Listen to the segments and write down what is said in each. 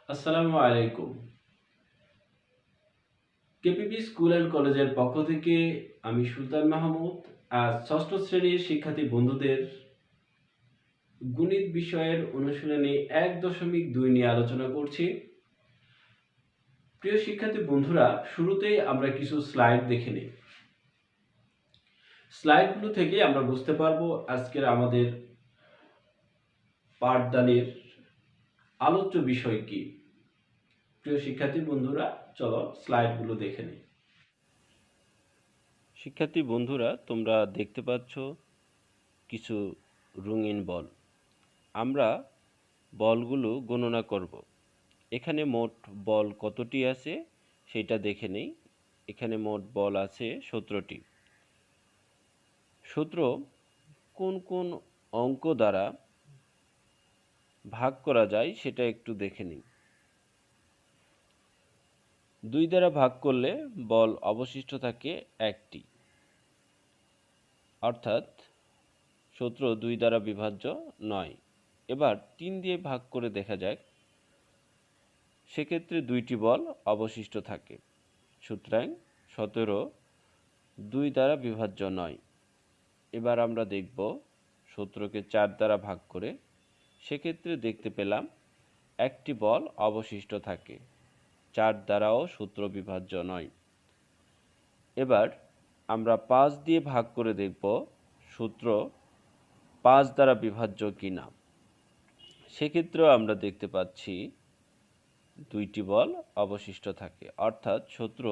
আসসালামু আলাইকুম। KPP school and কলেজের পক্ষ থেকে আমি সুলতান মাহমুদ আজ ষষ্ঠ শ্রেণীর শিক্ষার্থী বন্ধুদের গণিত বিষয়ের অনুশীলনী ১.২ নিয়ে আলোচনা করছি। প্রিয় শিক্ষার্থী বন্ধুরা, শুরুতেই আমরা কিছু স্লাইড দেখে নিই। স্লাইডগুলো থেকে আমরা বুঝতে পারবো আজকের আমাদের পাঠদানের আলোচ্য বিষয় কি। প্রিয় শিক্ষার্থী বন্ধুরা, চলো স্লাইডগুলো দেখে নিই। শিক্ষার্থী বন্ধুরা, তোমরা দেখতে পাচ্ছ কিছু রঙিন বল। আমরা বলগুলো গণনা করব। এখানে মোট বল কতটি আছে সেটা দেখে নেই। এখানে মোট বল আছে 17টি। 17 কোন কোন অঙ্ক দ্বারা ভাগ করা যায় সেটা একটু দেখে নিই। 2 দ্বারা ভাগ করলে বল অবশিষ্ট থাকে 1টি, অর্থাৎ 17 2 দ্বারা বিভাজ্য নয়। এবার 3 দিয়ে ভাগ করে দেখা যাক, সেক্ষেত্রে 2টি বল অবশিষ্ট থাকে। সুতরাং 17 2 দ্বারা বিভাজ্য নয়। এবার আমরা দেখব 17কে 4 দ্বারা ভাগ করে, সেক্ষেত্রে দেখতে পেলাম একটি বল অবশিষ্ট থাকে। 4 দ্বারাও সূত্র বিভাজ্য নয়। এবার আমরা 5 দিয়ে ভাগ করে দেখব সূত্র 5 দ্বারা বিভাজ্য কিনা। সেক্ষেত্রেও আমরা দেখতে পাচ্ছি 2টি বল অবশিষ্ট থাকে, অর্থাৎ সূত্র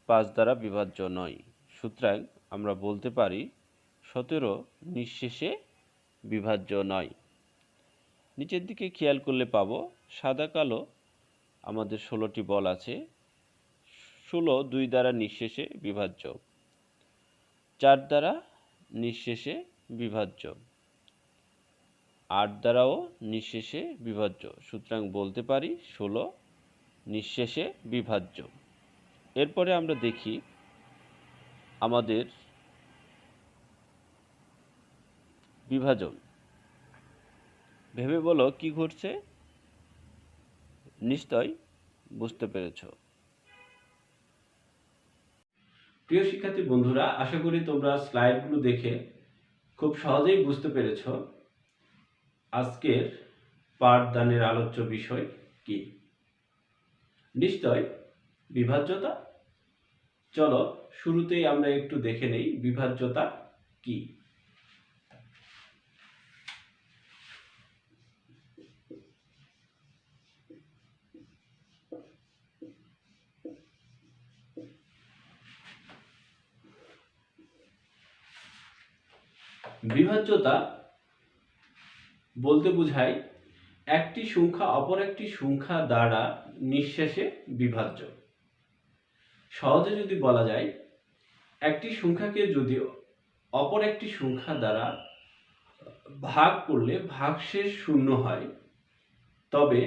5 দ্বারা বিভাজ্য নয়। সুতরাং আমরা বলতে পারি 17 নিঃশেষে বিভাজ্য নয়। নিচের দিকে খেয়াল করলে পাবো সাদা কালো আমাদের 16টি বল আছে। 16 2 দ্বারা নিঃশেষে বিভাজ্য, 4 দ্বারা নিঃশেষে বিভাজ্য, 8 দ্বারাও নিঃশেষে বিভাজ্য। সুতরাং বলতে পারি 16 নিঃশেষে বিভাজ্য। এরপরে আমরা দেখি আমাদের বিভাজন। ভেবে বলো কি ঘটছে? নিশ্চয় বুঝতে পেরেছ। প্রিয় শিক্ষার্থী বন্ধুরা, আশা করি তোমরা স্লাইডগুলো দেখে খুব সহজেই বুঝতে পেরেছ আজকের পাঠদানের আলোচ্য বিষয় কি। নিশ্চয় বিভাজ্যতা। চলো শুরুতেই আমরা একটু দেখে নেই বিভাজ্যতা কি। বিভাজ্যতা বলতে বোঝায় একটি সংখ্যা অপর একটি সংখ্যা দ্বারা নিঃশেষে বিভাজ্য। সহজে যদি বলা যায়, একটি সংখ্যাকে যদি অপর একটি সংখ্যা দ্বারা ভাগ করলে ভাগশেষ শূন্য হয়, তবে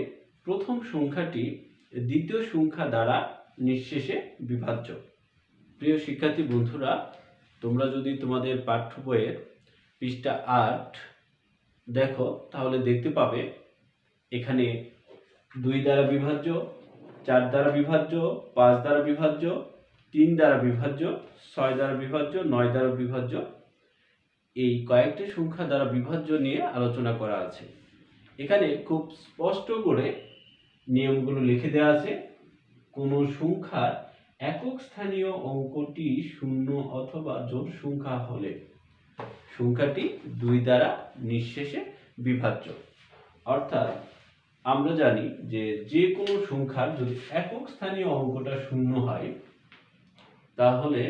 প্রথম সংখ্যাটি দ্বিতীয় সংখ্যা দ্বারা নিঃশেষে বিভাজ্য। প্রিয় শিক্ষার্থী বন্ধুরা, তোমরা যদি তোমাদের পাঠ্য বইয়ের পৃষ্ঠা 8 দেখো, তাহলে দেখতে পাবে এখানে 2 দ্বারা বিভাজ্য, 4 দ্বারা বিভাজ্য, 5 দ্বারা বিভাজ্য, 3 দ্বারা বিভাজ্য, 6 দ্বারা বিভাজ্য, 9 দ্বারা বিভাজ্য, এই কয়েকটি সংখ্যা দ্বারা বিভাজ্য নিয়ে আলোচনা করা আছে। এখানে খুব স্পষ্ট করে নিয়মগুলো লিখে দেওয়া আছে। কোনো সংখ্যার একক স্থানীয় অঙ্কটি শূন্য অথবা জোড় সংখ্যা হলে সংখ্যাটি 2 দ্বারা নিঃশেষে বিভাজ্য। অর্থাৎ আমরা জানি যে কোনো সংখ্যার যদি একক স্থানীয় অঙ্কটা শূন্য হয়, তাহলে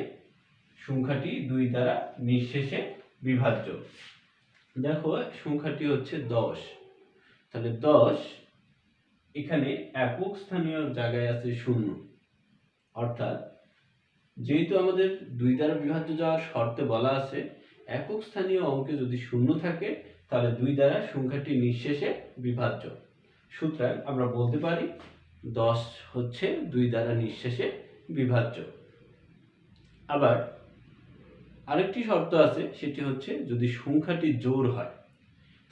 সংখ্যাটি 2 দ্বারা নিঃশেষে বিভাজ্য। দেখো, সংখ্যাটি হচ্ছে 10। তাহলে 10 এখানে একক স্থানীয় জায়গায় আছে শূন্য। অর্থাৎ যেহেতু আমাদের 2 দ্বারা বিভাজ্য যাওয়ার শর্তে বলা আছে একক স্থানীয় অঙ্কে যদি শূন্য থাকে, তাহলে 2 দ্বারা সংখ্যাটি নিঃশেষে বিভাজ্য। সুতরাং আমরা বলতে পারি 10 হচ্ছে 2 দ্বারা নিঃশেষে বিভাজ্য। আবার আরেকটি শর্ত আছে, সেটি হচ্ছে যদি সংখ্যাটি জোড় হয়।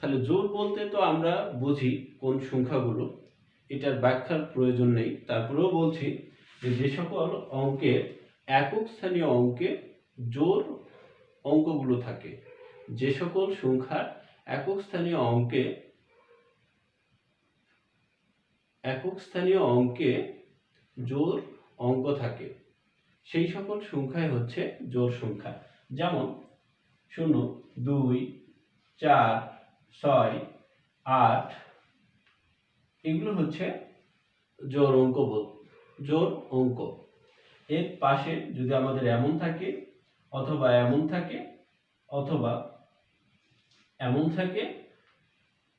তাহলে জোড় বলতে তো আমরা বুঝি কোন সংখ্যাগুলো, এটার ব্যাখ্যার প্রয়োজন নেই। তারপরেও বলছি যে যে সকল অঙ্কের একক স্থানীয় অঙ্কে জোড় অঙ্কগুলো থাকে, যে সকল সংখ্যার একক স্থানীয় অঙ্কে জোড় অঙ্ক থাকে, সেই সকল সংখ্যাই হচ্ছে জোড় সংখ্যা। যেমন 0, 2, 4, 6, 8 এগুলো হচ্ছে জোড় অঙ্ক। এর পাশে যদি আমাদের এমন থাকে অথবা এমন থাকে অথবা এমন থাকে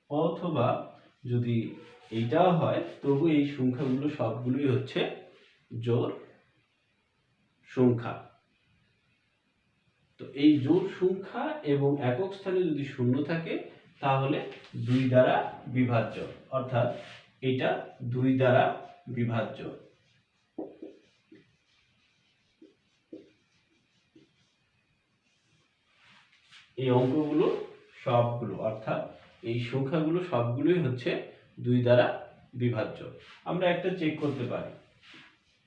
অথবা যদি এইটাও হয়, তবু এই সংখ্যাগুলো সবগুলোই হচ্ছে জোড় সংখ্যা। তো এই জোড় সংখ্যা এবং একক স্থানে যদি শূন্য থাকে তাহলে 2 দ্বারা বিভাজ্য, অর্থাৎ এটা 2 দ্বারা বিভাজ্য। এই অঙ্কগুলো সবগুলো, অর্থাৎ এই সংখ্যাগুলো সবগুলোই হচ্ছে 2 দ্বারা বিভাজ্য। আমরা একটা চেক করতে পারি,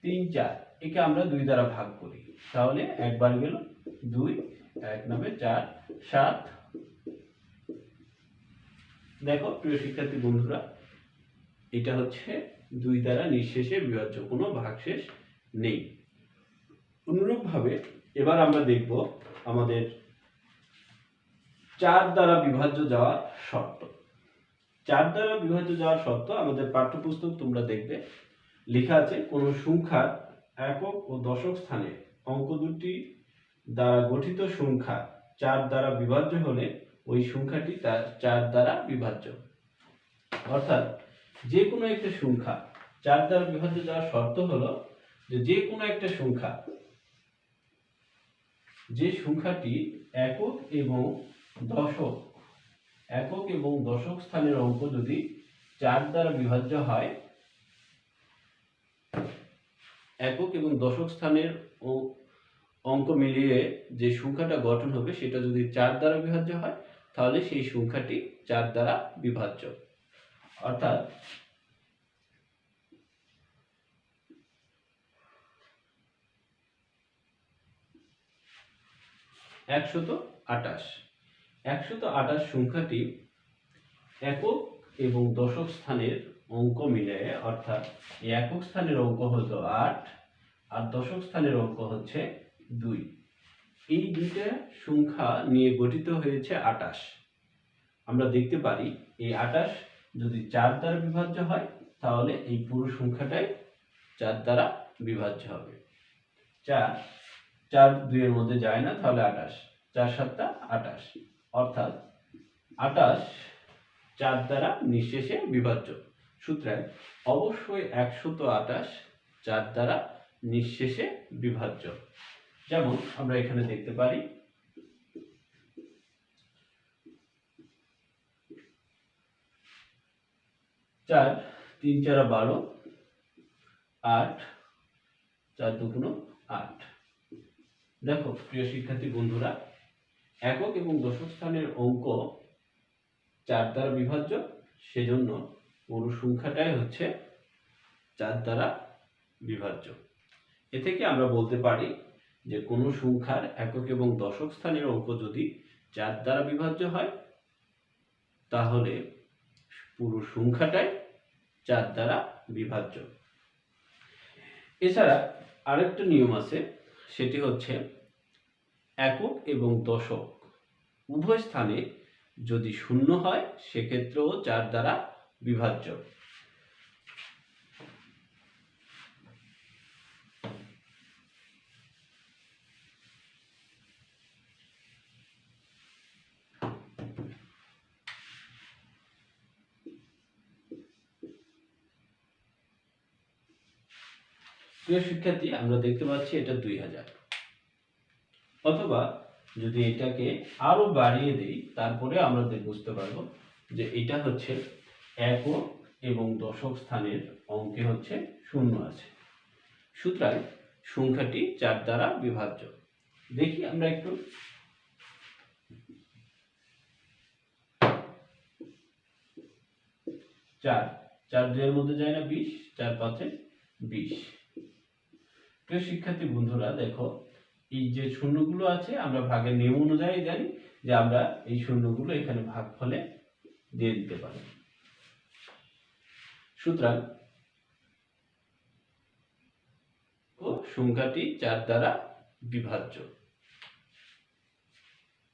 3, 4 একে আমরা 2 দ্বারা ভাগ করি, তাহলে একবার গেল 2, 1 9 4 7। দেখো প্রিয় শিক্ষার্থী বন্ধুরা, এটা হচ্ছে 2 দ্বারা নিঃশেষে বিভাজ্য, কোনো ভাগশেষ নেই। অনুরূপভাবে এবার আমরা দেখব আমাদের 4 দ্বারা বিভাজ্য যাওয়ার শর্ত। 4 দ্বারা বিভাজ্য যাওয়ার শর্ত আমাদের পাঠ্যপুস্তক তোমরা দেখবে লেখা আছে, কোন সংখ্যার একক ও দশক স্থানে অঙ্ক দুটি দ্বারা গঠিত সংখ্যা 4 দ্বারা বিভাজ্য হলে ওই সংখ্যাটি তার 4 দ্বারা বিভাজ্য। অর্থাৎ যে কোনো একটা সংখ্যা 4 দ্বারা বিভাজ্য যাওয়ার শর্ত হলো যে কোনো একটা সংখ্যা, যে সংখ্যাটি একক এবং দশক স্থানের অঙ্ক যদি 4 দ্বারা বিভাজ্য হয়, একক এবং দশক স্থানের অঙ্ক মিলিয়ে যে সংখ্যাটা গঠন হবে সেটা যদি 4 দ্বারা বিভাজ্য হয় তাহলে সেই সংখ্যাটি 4 দ্বারা বিভাজ্য। অর্থাৎ একশত 128 সংখ্যাটি একক এবং দশক স্থানের অঙ্ক মিলিয়ে, অর্থাৎ একক স্থানের অঙ্ক হলো 8 আর দশক স্থানের অঙ্ক হচ্ছে 2, এই দুইটা সংখ্যা নিয়ে গঠিত হয়েছে 28। আমরা দেখতে পারি এই 28 যদি 4 দ্বারা বিভাজ্য হয় তাহলে এই পুরো সংখ্যাটাই 4 দ্বারা বিভাজ্য হবে। 4 2 এর মধ্যে যায় না, তাহলে 28, 4 7 28, অর্থাৎ 28 4 দ্বারা নিঃশেষে বিভাজ্য। সুতরাং অবশ্যই 128 4 দ্বারা নিঃশেষে বিভাজ্য। যেমন আমরা এখানে দেখতে পারি 4 3 4 12, 8 4 2 8। দেখো প্রিয় শিক্ষার্থী বন্ধুরা, একক এবং দশক স্থানের অঙ্ক 4 দ্বারা বিভাজ্য, সেজন্য পুরো সংখ্যাটাই হচ্ছে 4 দ্বারা বিভাজ্য। এ থেকে আমরা বলতে পারি যে কোনো সংখ্যার একক এবং দশক স্থানের অঙ্ক যদি 4 দ্বারা বিভাজ্য হয় তাহলে পুরো সংখ্যাটাই 4 দ্বারা বিভাজ্য। এছাড়া আরেকটা নিয়ম আছে, সেটি হচ্ছে একক এবং দশক উভয় স্থানে যদি শূন্য হয় সেক্ষেত্রেও 4 দ্বারা বিভাজ্য। প্রিয় শিক্ষার্থী, আমরা দেখতে পাচ্ছি এটা 2000, অথবা যদি এটাকে আরো বাড়িয়ে দেই তারপরে আমরা বুঝতে পারবো যে এটা হচ্ছে একক এবং দশক স্থানের অঙ্কে হচ্ছে শূন্য আছে, সুতরাং সংখ্যাটি 4 দ্বারা বিভাজ্য। দেখি আমরা একটু, 4, 4 2 এর মধ্যে যায় না 20, 4 5 এ 20। প্রিয় শিক্ষার্থী বন্ধুরা দেখো, এই যে শূন্যগুলো আছে আমরা ভাগের নিয়ম অনুযায়ী জানি যে আমরা এই শূন্যগুলো এখানে ভাগফলে দিয়ে দিতে পারি। সুতরাং সংখ্যাটি 4 দ্বারা বিভাজ্য।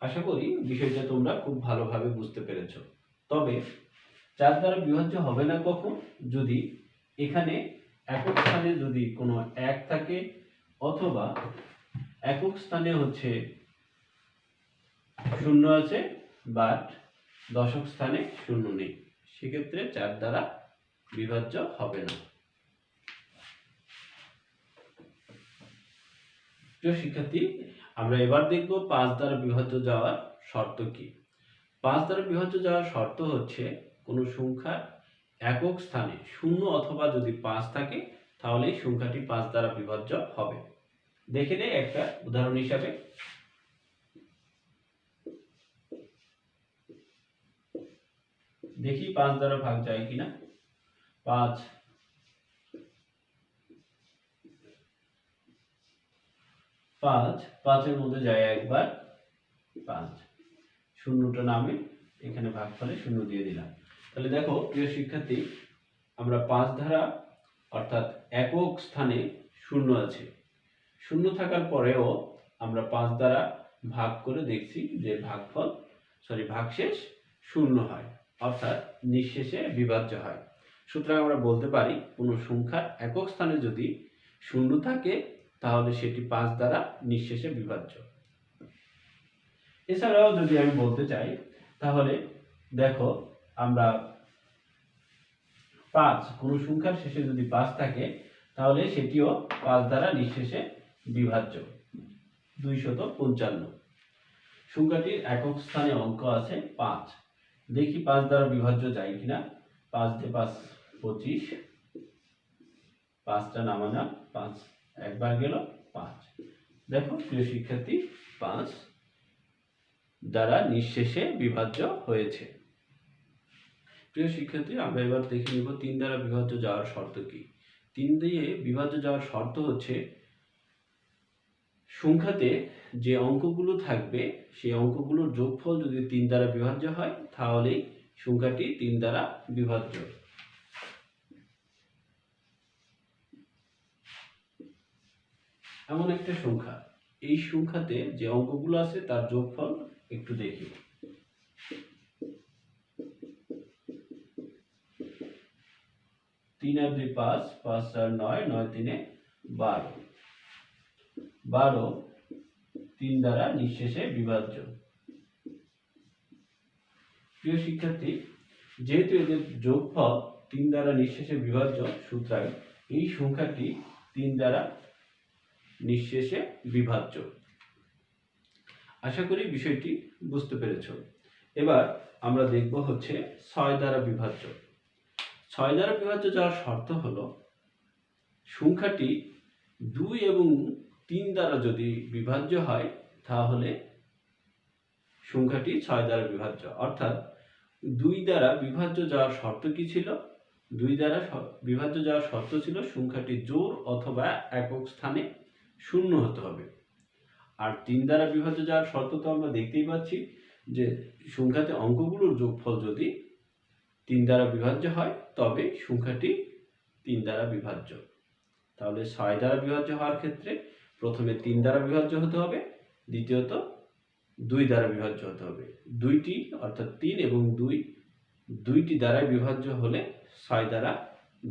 আশা করি বিষয়টা তোমরা খুব ভালোভাবে বুঝতে পেরেছো। তবে 4 দ্বারা বিভাজ্য হবে না কখন? যদি এখানে একক স্থানে যদি কোনো 1 থাকে অথবা একক স্থানে হচ্ছে 0 আছে বাট দশক স্থানে 0 নেই, সেক্ষেত্রে 4 দ্বারা বিভাজ্য হবে না। প্রিয় শিক্ষার্থী, আমরা এবার দেখব 5 দ্বারা বিভাজ্য যাওয়ার শর্ত কি। 5 দ্বারা বিভাজ্য যাওয়ার শর্ত হচ্ছে কোনো সংখ্যার একক স্থানে 0 অথবা যদি 5 থাকে তাহলে এই সংখ্যাটি 5 দ্বারা বিভাজ্য হবে। দেখে নেই একটা উদাহরণ হিসাবে। দেখি 5 দ্বারা ভাগ যায় কিনা। 5 5 এর মধ্যে যায় একবার 5, শূন্যটা নামে এখানে ভাগফলে 0 দিয়ে দিলাম। তাহলে দেখো প্রিয় শিক্ষার্থী, আমরা 5 ধারা অর্থাৎ একক স্থানে 0 আছে, 0 থাকার পরেও আমরা 5 দ্বারা ভাগ করে দেখছি যে ভাগশেষ 0 হয়, অর্থাৎ নিঃশেষে বিভাজ্য হয়। সুতরাং আমরা বলতে পারি কোনো সংখ্যার একক স্থানে যদি 0 থাকে তাহলে সেটি 5 দ্বারা নিঃশেষে বিভাজ্য। এছাড়াও যদি আমি বলতে চাই তাহলে দেখো আমরা 5 কোনো সংখ্যার শেষে যদি 5 থাকে তাহলে সেটিও 5 দ্বারা নিঃশেষে বিভাজ্য। 255 সংখ্যাটির একক স্থানে অঙ্ক আছে 5, দেখি 5 দ্বারা বিভাজ্য যায় কিনা। 5 দিয়ে 5 25, 5টা নামালাম, 5 একবার গেল 5। দেখো প্রিয় শিক্ষার্থী, 5 দ্বারা নিঃশেষে বিভাজ্য হয়েছে। প্রিয় শিক্ষার্থী, আমরা এবার দেখে নিব 3 দ্বারা বিভাজ্য যাওয়ার শর্ত কি। 3 দিয়ে বিভাজ্য যাওয়ার শর্ত হচ্ছে সংখ্যাতে যে অঙ্কগুলো থাকবে সেই অঙ্কগুলোর যোগফল যদি 3 দ্বারা বিভাজ্য হয় তাহলেই সংখ্যাটি 3 দ্বারা বিভাজ্য। এমন একটা সংখ্যা, এই সংখ্যাতে যে অঙ্কগুলো আছে তার যোগফল একটু দেখি। 3 আর 2 5, 5 আর 9, 9 3 12, 12 3 দ্বারা নিঃশেষে বিভাজ্য। প্রিয় শিক্ষার্থী, যেহেতু এদের যোগফল 3 দ্বারা নিঃশেষে বিভাজ্য, সুতরাং এই সংখ্যাটি 3 দ্বারা নিঃশেষে বিভাজ্য। আশা করি বিষয়টি বুঝতে পেরেছ। এবার আমরা দেখব হচ্ছে 6 দ্বারা বিভাজ্য। 6 দ্বারা বিভাজ্য যাওয়ার শর্ত হলো সংখ্যাটি 2 এবং 3 দ্বারা যদি বিভাজ্য হয় তাহলে সংখ্যাটি 6 দ্বারা বিভাজ্য। অর্থাৎ 2 দ্বারা বিভাজ্য যাওয়ার শর্ত কি ছিল? 2 দ্বারা বিভাজ্য যাওয়ার শর্ত ছিল সংখ্যাটি জোড় অথবা একক স্থানে 0 হতে হবে। আর 3 দ্বারা বিভাজ্য যাওয়ার শর্ত তো আমরা দেখতেই পাচ্ছি যে সংখ্যাতে অঙ্কগুলোর যোগফল যদি 3 দ্বারা বিভাজ্য হয় তবে সংখ্যাটি 3 দ্বারা বিভাজ্য। তাহলে 6 দ্বারা বিভাজ্য হওয়ার ক্ষেত্রে প্রথমে 3 দ্বারা বিভাজ্য হতে হবে, দ্বিতীয়ত 2 দ্বারা বিভাজ্য হতে হবে। দুইটি অর্থাৎ 3 এবং 2 দুইটি দ্বারা বিভাজ্য হলে 6 দ্বারা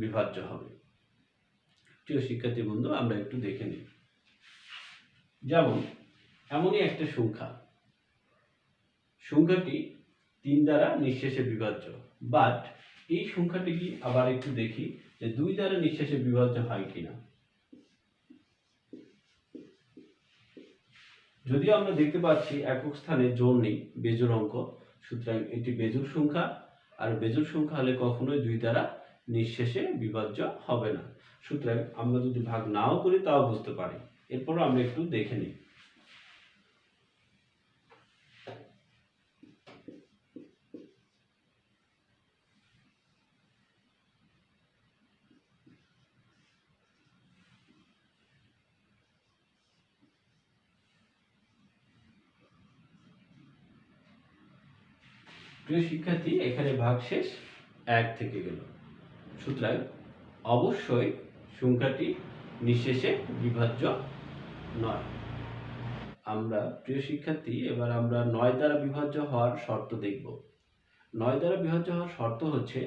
বিভাজ্য হবে। প্রিয় শিক্ষার্থী বন্ধু, আমরা একটু দেখে নিই। যেমন এমনই একটা সংখ্যাটি 3 দ্বারা নিঃশেষে বিভাজ্য, বাট এই সংখ্যাটি কি আবার একটু দেখি যে 2 দ্বারা নিঃশেষে বিভাজ্য হয় কিনা। যদিও আমরা দেখতে পাচ্ছি একক স্থানে জোড় নেই, বেজোড় অঙ্ক, সুতরাং এটি বেজোড় সংখ্যা, আর বেজোড় সংখ্যা হলে কখনোই 2 দ্বারা নিঃশেষে বিভাজ্য হবে না। সুতরাং আমরা যদি ভাগ নাও করি তাও বুঝতে পারি। এরপর আমরা একটু দেখে নিই। প্রিয় শিক্ষার্থী, এখানে ভাগশেষ 1 থেকে গেল। সুতরাং অবশ্যই সংখ্যাটি নিঃশেষে বিভাজ্য নয়। আমরা প্রিয় শিক্ষার্থী, এবার আমরা 9 দ্বারা বিভাজ্য হওয়ার শর্ত দেখব। 9 দ্বারা বিভাজ্য হওয়ার শর্ত হচ্ছে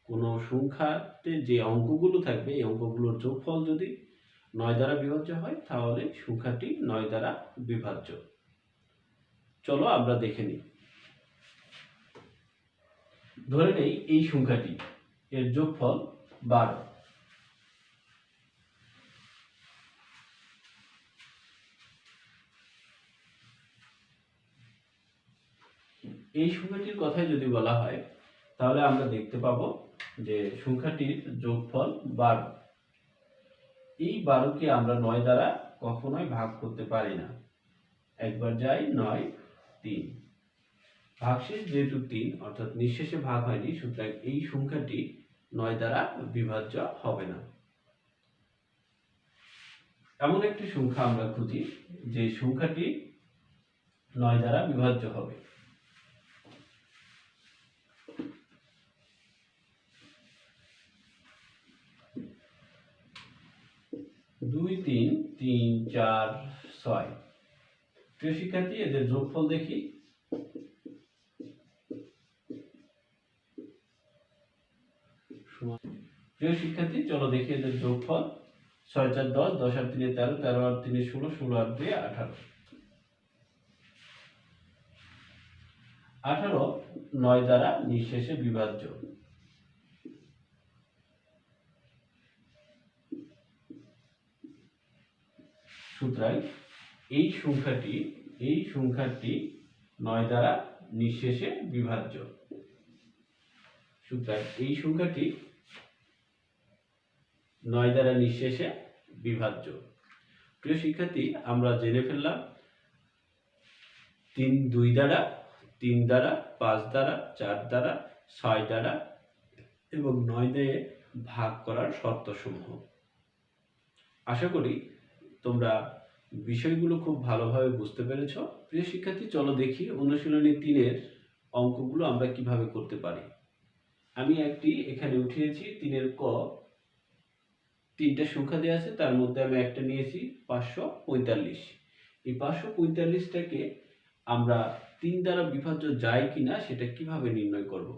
কোনো সংখ্যাতে যে অঙ্কগুলো থাকবে এই অঙ্কগুলোর যোগফল যদি 9 দ্বারা বিভাজ্য হয় তাহলে সংখ্যাটি 9 দ্বারা বিভাজ্য। চলো আমরা দেখে নিই। ধরে নেই এই সংখ্যাটি এর যোগফল 12। এই সংখ্যাটির কথাই যদি বলা হয় তাহলে আমরা দেখতে পাবো যে সংখ্যাটির যোগফল 12। এই 12কে আমরা 9 দ্বারা কখনোই ভাগ করতে পারি না। একবার যাই 9 3, ভাগশেষ যেহেতু 3 অর্থাৎ নিঃশেষে ভাগ হয়নি, সুতরাং এই সংখ্যাটি 9 দ্বারা বিভাজ্য হবে না। এমন একটি সংখ্যা আমরা খুঁজি যে সংখ্যাটি 9 দ্বারা বিভাজ্য হবে। দুই 3 3 4 6। প্রিয় শিক্ষার্থী, এদের যোগফল দেখি। প্রিয় শিক্ষার্থী, চলো দেখি এদের যোগফল। 6 4 10, 10 আর 3 13, 13 আর 3 16, 16 আর 2 18। 18 9 দ্বারা নিঃশেষে বিভাজ্য। সুতরাং এই সংখ্যাটি 9 দ্বারা নিঃশেষে বিভাজ্য। সুতরাং এই সংখ্যাটি 9 দ্বারা নিঃশেষে বিভাজ্য। প্রিয় শিক্ষার্থী, আমরা জেনে ফেললাম 3 2 দ্বারা, 3 দ্বারা, 5 দ্বারা, 4 দ্বারা, 6 দ্বারা এবং 9 দিয়ে ভাগ করার শর্তসমূহ। আশা করি তোমরা বিষয়গুলো খুব ভালোভাবে বুঝতে পেরেছ। প্রিয় শিক্ষার্থী, চলো দেখি অনুশীলনী 3-এর অঙ্কগুলো আমরা কিভাবে করতে পারি। আমি একটি এখানে উঠিয়েছি 3-এর ক। 3টা সংখ্যা দেওয়া আছে, তার মধ্যে আমি একটা নিয়েছি 545। এই 545টাকে আমরা 3 দ্বারা বিভাজ্য যায় কিনা সেটা কিভাবে নির্ণয় করব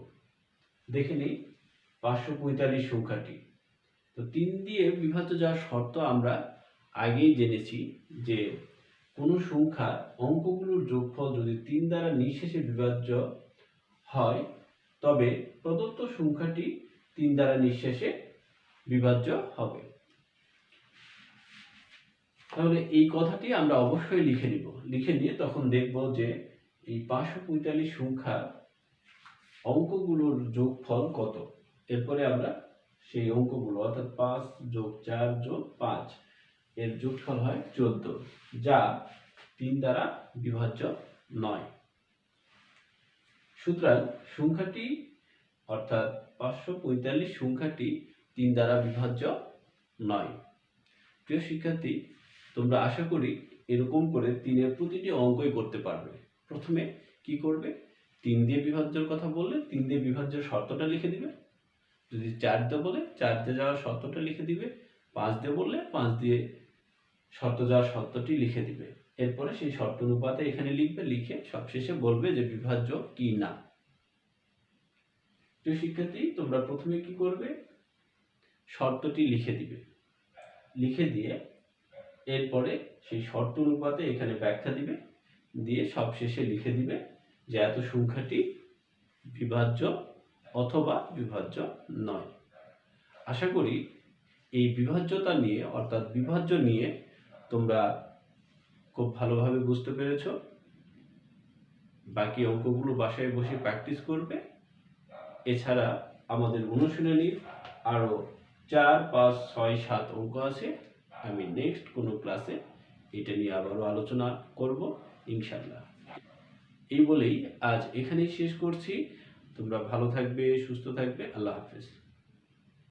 দেখে নিই। 545 সংখ্যাটি তো 3 দিয়ে বিভাজ্য যাওয়ার শর্ত আমরা আগেই জেনেছি যে কোনো সংখ্যা অঙ্কগুলোর যোগফল যদি 3 দ্বারা নিঃশেষে বিভাজ্য হয় তবে প্রদত্ত সংখ্যাটি 3 দ্বারা নিঃশেষে বিভাজ্য হবে। তাহলে এই কথাটি আমরা অবশ্যই লিখে নিব। লিখে নিয়ে তখন দেখব যে এই 545 সংখ্যা অঙ্কগুলোর যোগফল কত। এরপরে আমরা সেই অঙ্কগুলো অর্থাৎ 5 যোগ 4 যোগ 5 এর যোগফল হয় 14, যা 3 দ্বারা বিভাজ্য নয়। সুতরাং সংখ্যাটি অর্থাৎ 545 সংখ্যাটি 3 দ্বারা বিভাজ্য নয়। প্রিয় শিক্ষার্থী, তোমরা আশা করি এরকম করে 3-এর প্রতিটি অঙ্কই করতে পারবে। প্রথমে কি করবে, 3 দিয়ে বিভাজ্যের কথা বললে 3 দিয়ে বিভাজ্যের শর্তটা লিখে দিবে। যদি 4 দিয়ে বলে 4 দিয়ে যাওয়ার শর্তটা লিখে দিবে। 5 দিয়ে বললে 5 দিয়ে শর্ত যাওয়ার শর্তটি লিখে দিবে। এরপরে সেই শর্ত অনুপাতে এখানে লিখবে, লিখে সবশেষে বলবে যে বিভাজ্য কি না। প্রিয় শিক্ষার্থী, তোমরা প্রথমে কি করবে, শর্তটি লিখে দিবে। লিখে দিয়ে এরপরে সেই শর্ত অনুপাতে এখানে ব্যাখ্যা দিবে, দিয়ে সবশেষে লিখে দিবে যে এত সংখ্যাটি বিভাজ্য অথবা বিভাজ্য নয়। আশা করি এই বিভাজ্যতা নিয়ে অর্থাৎ বিভাজ্য নিয়ে তোমরা খুব ভালোভাবে বুঝতে পেরেছ। বাকি অঙ্কগুলো বাসায় বসে প্র্যাকটিস করবে। এছাড়া আমাদের অনুশীলনীর আরও 4 5 6 7 অঙ্ক আছে। আমি নেক্সট কোনো ক্লাসে এটা নিয়ে আবারও আলোচনা করব ইনশাআল্লাহ। এই বলেই আজ এখানেই শেষ করছি। তোমরা ভালো থাকবে, সুস্থ থাকবে। আল্লাহ হাফেজ।